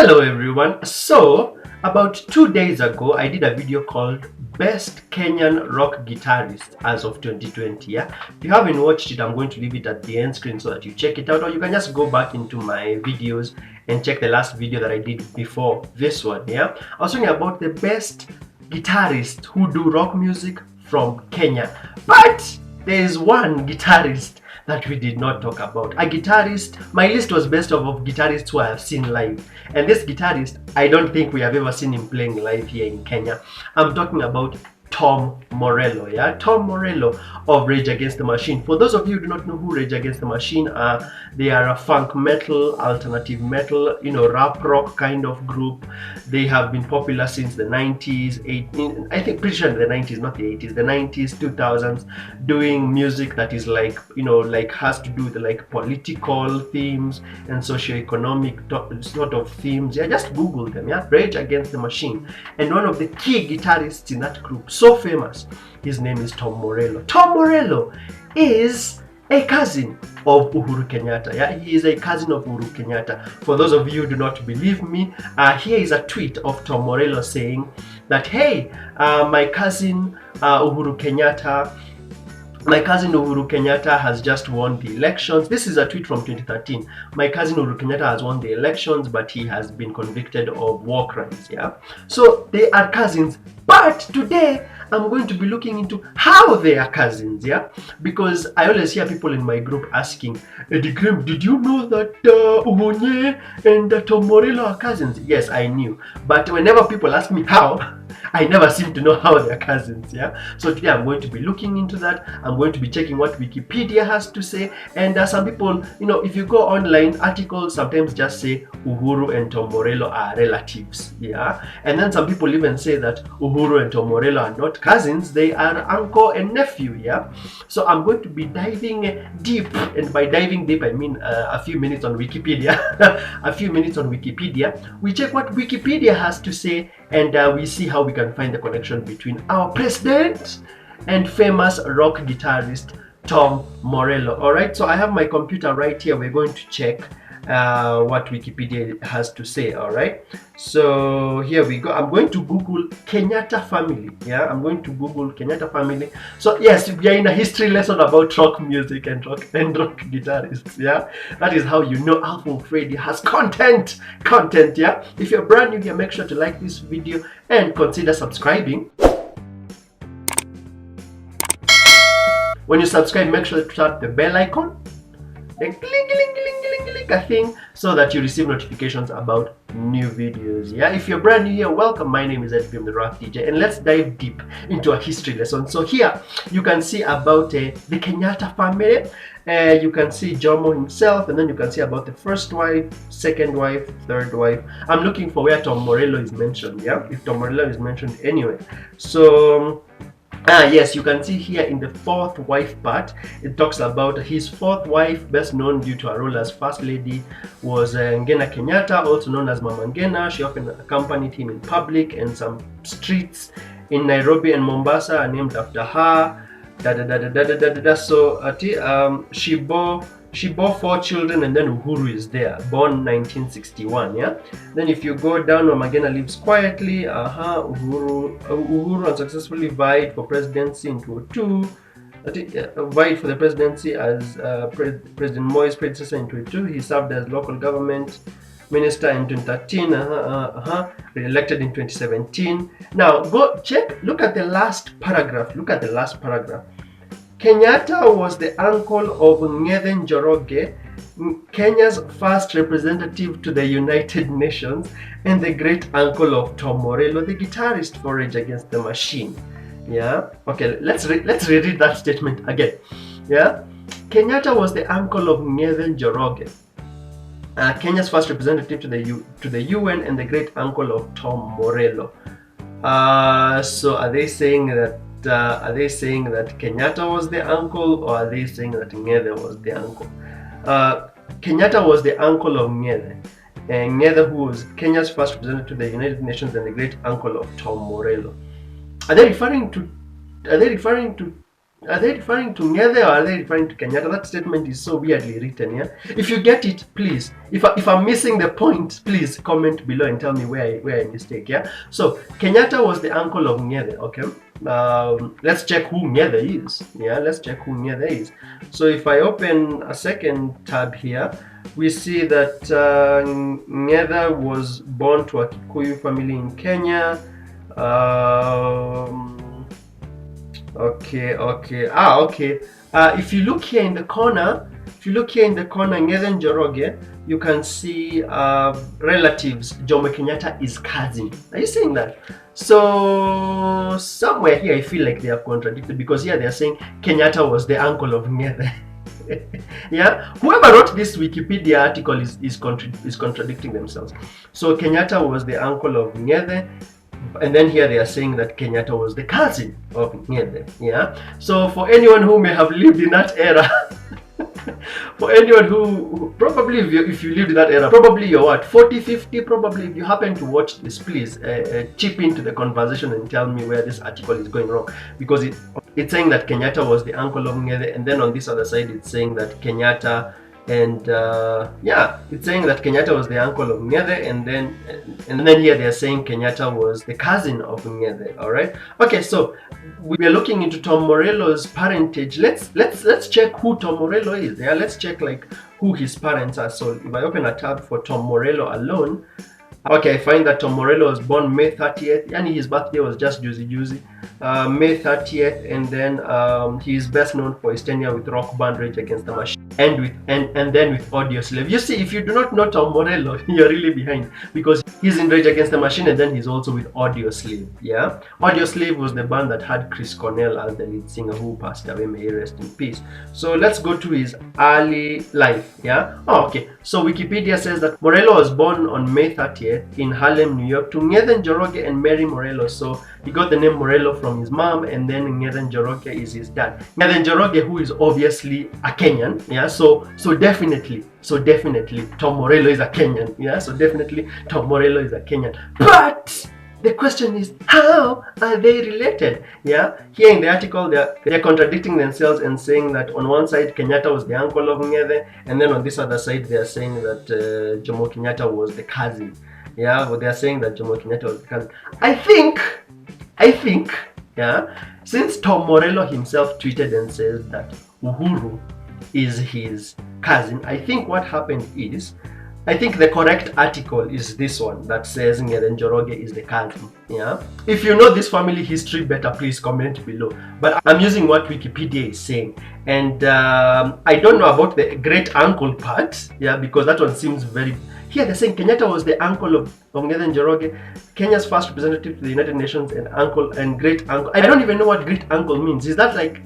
Hello everyone. So about 2 days ago I did a video called Best Kenyan Rock Guitarist as of 2020. Yeah, if you haven't watched it, I'm going to leave it at the end screen so that you check it out, or you can just go back into my videos and check the last video that I did before this one. Yeah, I was talking about the best guitarists who do rock music from Kenya, but there is one guitarist that we did not talk about. A guitarist, my list was best of guitarists who I have seen live. And this guitarist, I don't think we have ever seen him playing live here in Kenya. I'm talking about Tom Morello, yeah? Tom Morello of Rage Against the Machine. For those of you who do not know who Rage Against the Machine are, they are a funk metal, alternative metal, rap rock kind of group. They have been popular since the 90s, I think pretty sure in the 90s, not the 80s, the 90s, 2000s, doing music that is like, has to do with like political themes and socio-economic sort of themes. Yeah, just Google them, yeah? Rage Against the Machine. And one of the key guitarists in that group, so famous, his name is Tom Morello. Tom Morello is a cousin of Uhuru Kenyatta. Yeah, he is a cousin of Uhuru Kenyatta. For those of you who do not believe me, here is a tweet of Tom Morello saying that, hey, my cousin Uhuru Kenyatta has just won the elections. This is a tweet from 2013. My cousin Uhuru Kenyatta has won the elections, but he has been convicted of war crimes. Yeah, so they are cousins. But today I'm going to be looking into how they are cousins. Yeah, because I always hear people in my group asking, Eddie Grimm, did you know that Uhonye and Tom Morello are cousins? Yes, I knew. But whenever people ask me how, I never seem to know how they're cousins. Yeah, so today I'm going to be looking into that. I'm going to be checking what Wikipedia has to say. And some people, if you go online, articles sometimes just say Uhuru and Tom Morello are relatives. Yeah, and then some people even say that Uhuru and Tom Morello are not cousins, they are uncle and nephew. Yeah, so I'm going to be diving deep, and by diving deep I mean a few minutes on Wikipedia. A few minutes on Wikipedia. We check what Wikipedia has to say, and we see how we can find the connection between our president and famous rock guitarist Tom Morello. All right, so I have my computer right here. We're going to check what Wikipedia has to say. All right, so here we go. I'm going to Google Kenyatta family. Yeah, I'm going to Google Kenyatta family. So yes, we are in a history lesson about rock music and rock guitarists. Yeah, that is how you know Alpha Freddy has content. Yeah, if you're brand new here, make sure to like this video and consider subscribing. When you subscribe, make sure to tap the bell icon, then click a thing so that you receive notifications about new videos. Yeah, if you're brand new here, welcome. My name is Edwin the Rock DJ, and let's dive deep into a history lesson. So here you can see about the Kenyatta family. You can see Jomo himself, and then you can see about the first wife, second wife, third wife. I'm looking for where Tom Morello is mentioned. Yeah, if Tom Morello is mentioned anyway. So yes, you can see here in the fourth wife part, it talks about his fourth wife, best known due to her role as first lady, was Ngena Kenyatta, also known as Mama Ngena. She often accompanied him in public, and some streets in Nairobi and Mombasa are named after her. So she bore 4 children, and then Uhuru is there, born 1961. Yeah, then if you go down, Mama Ngena lives quietly. Uhuru unsuccessfully vied for presidency in 2002. Vied for the presidency as President Moi's predecessor in 2022. He served as local government minister in 2013, re-elected in 2017. Now go check, look at the last paragraph. Kenyatta was the uncle of Ng'ethe Njoroge, Kenya's first representative to the United Nations, and the great uncle of Tom Morello, the guitarist for Rage Against the Machine. Yeah, okay, let's reread that statement again. Yeah, Kenyatta was the uncle of Ng'ethe Njoroge, Kenya's first representative to the UN, and the great uncle of Tom Morello. So are they saying that Kenyatta was the uncle, or are they saying that Ng'ethe was the uncle? Kenyatta was the uncle of Ng'ethe, and Ng'ethe, who was Kenya's first representative to the United Nations and the great uncle of Tom Morello. Are they referring to Are they referring to Ng'ethe or are they referring to Kenyatta? That statement is so weirdly written, yeah? If you get it, please. If I'm missing the point, please comment below and tell me where I mistake, yeah? So, Kenyatta was the uncle of Ng'ethe, okay? Let's check who Ng'ethe is, yeah? Let's check who Ng'ethe is. So, if I open a second tab here, we see that Ng'ethe was born to a Kikuyu family in Kenya. Okay. If you look here in the corner, Ng'ethe Njoroge, you can see relatives. Jomo Kenyatta is cousin. Are you saying that? So somewhere here, I feel like they are contradicted, because here they are saying Kenyatta was the uncle of Ng'ethe. Yeah, whoever wrote this Wikipedia article is contradicting themselves. So Kenyatta was the uncle of Ng'ethe. And then here they are saying that Kenyatta was the cousin of Ng'ethe. Yeah. So for anyone who may have lived in that era, for anyone who probably, if you lived in that era, probably you're what, 40, 50, probably. If you happen to watch this, please chip into the conversation and tell me where this article is going wrong, because it's saying that Kenyatta was the uncle of Ng'ethe, and then on this other side it's saying that Kenyatta, and yeah, it's saying that Kenyatta was the uncle of Ng'ethe, and then here they're saying Kenyatta was the cousin of Ng'ethe. All right. Okay. So we are looking into Tom Morello's parentage. Let's check who Tom Morello is. Yeah. Let's check like who his parents are. So if I open a tab for Tom Morello alone, okay, I find that Tom Morello was born May 30th, and his birthday was just juicy. May 30th, and then he is best known for his tenure with rock band Rage Against the Machine, and then with Audioslave. You see, if you do not know Tom Morello, you're really behind, because he's in Rage Against the Machine, and then he's also with Audioslave. Yeah, Audioslave was the band that had Chris Cornell as the lead singer, who passed away. May he rest in peace. So let's go to his early life. Yeah. Oh, okay. So Wikipedia says that Morello was born on May 30th in Harlem, New York, to Ng'ethe Njoroge and Mary Morello. So he got the name Morello from his mom, and then Ng'ethe Njoroge is his dad. Ng'ethe Njoroge, who is obviously a Kenyan. Yeah. So definitely Tom Morello is a Kenyan. Yeah. So definitely Tom Morello is a Kenyan. But the question is, how are they related? Yeah, here in the article, they're contradicting themselves and saying that on one side Kenyatta was the uncle of Ng'ethe, and then on this other side they are saying that Jomo Kenyatta was the cousin. Yeah, but they are saying that Jomo Kenyatta was the cousin. I think, yeah, since Tom Morello himself tweeted and says that Uhuru is his cousin, I think what happened is, I think the correct article is this one that says Ng'ethe Njoroge is the cousin. Yeah. If you know this family history better, please comment below. But I'm using what Wikipedia is saying, and I don't know about the great uncle part. Yeah, because that one seems very. Here they're saying Kenyatta was the uncle of Ng'ethe Njoroge, Kenya's first representative to the United Nations, and uncle and great uncle. I don't even know what great uncle means. Is that like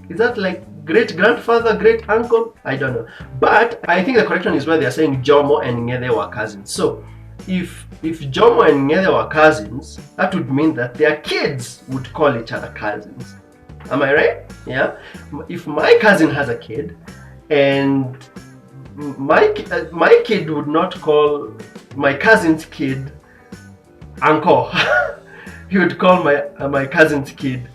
great grandfather, great uncle? I don't know. But I think the correction is where they are saying Jomo and Ng'ethe were cousins. So if Jomo and Ng'ethe were cousins, that would mean that their kids would call each other cousins. Am I right? Yeah. If my cousin has a kid, and my kid would not call my cousin's kid uncle. He would call my cousin's kid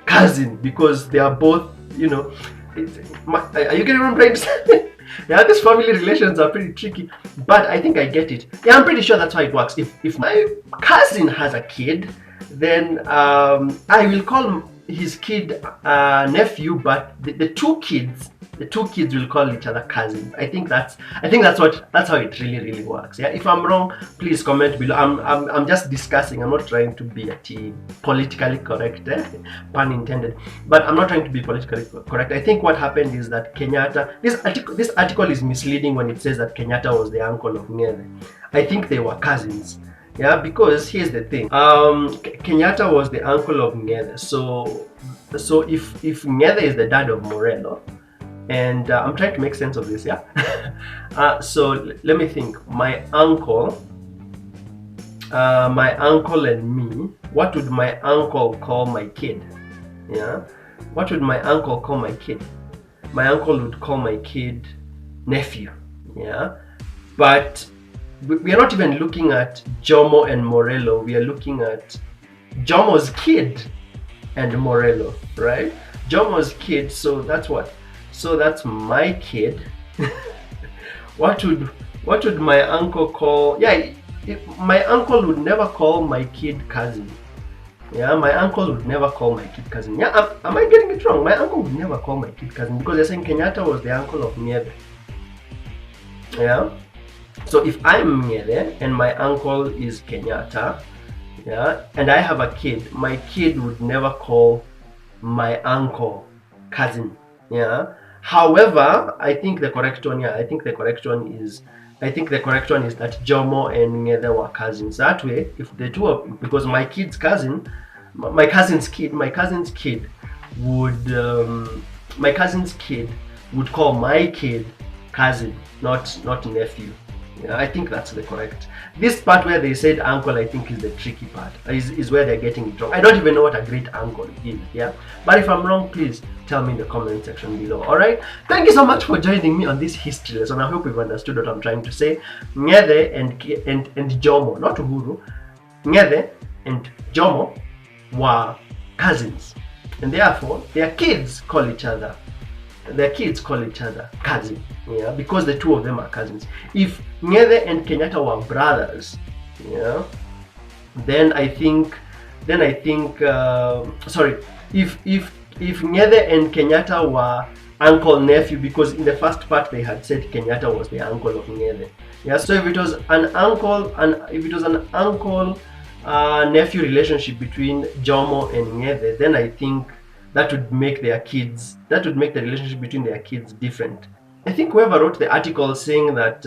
cousin, because they are both, you know. Are you getting what I'm trying to say? Yeah, these family relations are pretty tricky, but I think I get it. Yeah, I'm pretty sure that's how it works. If my cousin has a kid, then I will call his kid nephew, but the two kids will call each other cousins. I think that's how it really works. Yeah. If I'm wrong, please comment below. I'm just discussing. I'm not trying to be politically correct, pun intended. But I'm not trying to be politically correct. I think what happened is that Kenyatta. This article is misleading when it says that Kenyatta was the uncle of Ng'ethe. I think they were cousins. Yeah, because here's the thing. Kenyatta was the uncle of Ng'ethe. So if Ng'ethe is the dad of Morello, and I'm trying to make sense of this, yeah. So let me think. My uncle and me. What would my uncle call my kid? Yeah. What would my uncle call my kid? My uncle would call my kid nephew. Yeah. But we are not even looking at Jomo and Morello. We are looking at Jomo's kid and Morello, right? Jomo's kid, so that's what? So that's my kid. What would my uncle call? Yeah, my uncle would never call my kid cousin. Yeah, my uncle would never call my kid cousin. Yeah, am I getting it wrong? My uncle would never call my kid cousin because they're saying Kenyatta was the uncle of Nyebe. Yeah. So if I'm Nyebe and my uncle is Kenyatta, yeah, and I have a kid, my kid would never call my uncle cousin. Yeah. However, I think the correct one, I think the correct one is that Jomo and Nyebe were cousins. That way, if the two of, because my cousin's kid would my cousin's kid would call my kid cousin, not nephew. Yeah, I think that's the correct. This part where they said uncle, I think is the tricky part. Is where they're getting it wrong. I don't even know what a great uncle is. Yeah, but if I'm wrong, please tell me in the comment section below. All right. Thank you so much for joining me on this history lesson. I hope you've understood what I'm trying to say. Nyebe and Jomo, not Uhuru. Nyebe and Jomo were cousins, and therefore their kids call each other cousin, yeah, because the two of them are cousins. If Nyebe and Kenyatta were brothers, yeah, then I think sorry, if Nyebe and Kenyatta were uncle nephew, because in the first part they had said Kenyatta was the uncle of Nyebe, yeah. So if it was an uncle nephew relationship between Jomo and Nyebe, then I think that would make the relationship between their kids different. I think whoever wrote the article saying that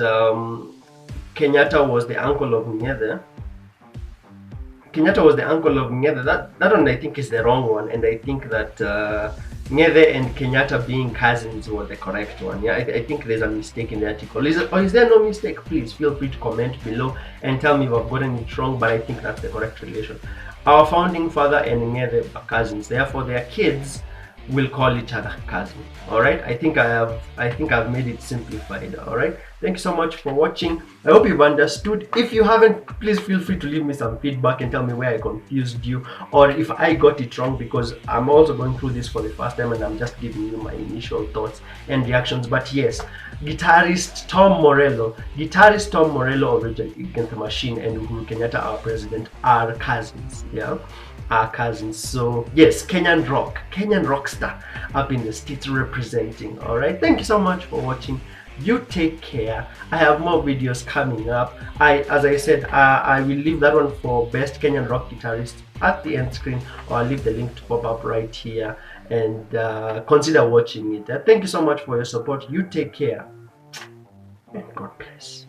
Kenyatta was the uncle of Nyebe, that one I think is the wrong one, and I think that Nyebe and Kenyatta being cousins was the correct one. Yeah, I think there's a mistake in the article. Is there no mistake? Please feel free to comment below and tell me if I've gotten it wrong, but I think that's the correct relation. Our founding father and Nyebe are cousins, therefore their kids will call each other cousin. All right, I think I've made it simplified. All right, thank you so much for watching. I hope you've understood. If you haven't, please feel free to leave me some feedback and tell me where I confused you, or if I got it wrong, because I'm also going through this for the first time and I'm just giving you my initial thoughts and reactions. But yes, guitarist Tom Morello of Rage Against the Machine, and Uhuru Kenyatta, our president, are cousins. Yeah, are cousins. So yes, Kenyan rock star up in the streets representing. All right, thank you so much for watching. You take care. I have more videos coming up. As I said, I will leave that one for best Kenyan rock guitarist at the end screen, or I'll leave the link to pop up right here, and consider watching it. Thank you so much for your support. You take care, and God bless.